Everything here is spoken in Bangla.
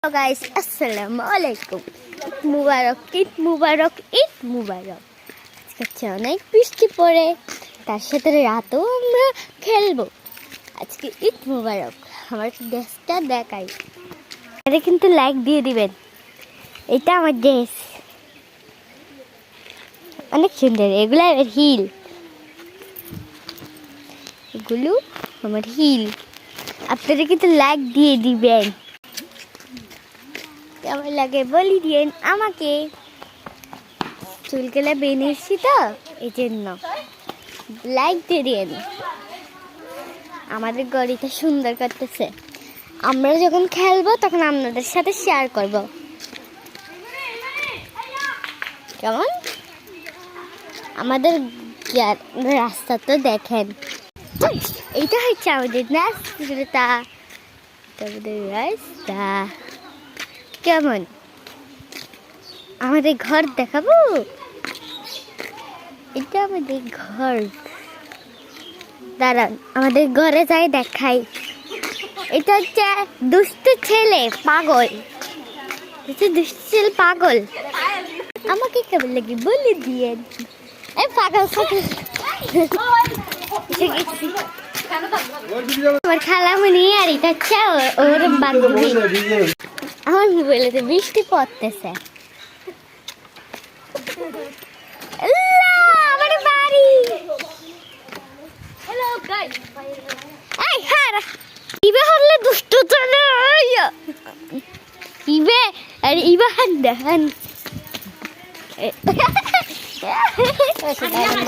হ্যালো গাইস, আসসালামু আলাইকুম। মুবারক ঈদ, মুবারক ঈদ, মুবারক। আজকে অনেক বৃষ্টি পড়ে, তার সাথে রাতেও আমরা খেলবো। আজকে ঈদ মুবারক। আমার ড্রেসটা দেখাই, এটা কিন্তু লাইক দিয়ে দিবেন। এটা আমার ড্রেস, অনেক সুন্দর। এগুলো আমার হিল, এগুলো আমার হিল। আপনারা কিন্তু লাইক দিয়ে দিবেন। কেমন লাগে বলি দিয়েন আমাকে। চুলগুলা বেনেছি তো, এই জন্য লাইক দিয়ে দিন। আমাদের গড়িটা সুন্দর করতেছে। আমরা যখন খেলবো তখন আপনাদের সাথে শেয়ার করব। কেমন আমাদের রাস্তা তো দেখেন। এইটা হচ্ছে আমাদের রাস্তা, আমাদের রাস্তা। কেমন আমাদের ঘর দেখাবো? এটা আমাদের ঘর। দাঁড়ান, আমাদের ঘরে যাই দেখাই। এটা হচ্ছে দুষ্টু ছেলে, পাগল। দুষ্টু ছেলে পাগল। আমাকে কেমন লাগে বলে দিয়ে। পাগল পাগল। আমার খালামণি, আর এটা হচ্ছে ওর বান্ধবী। আমার মোবাইলেতে বৃষ্টি পড়তেছে। আমার বাড়ি। হ্যালো গাইস, এই হারা ইবে হলে দুষ্ট চলে। ইবে আর ইবে হান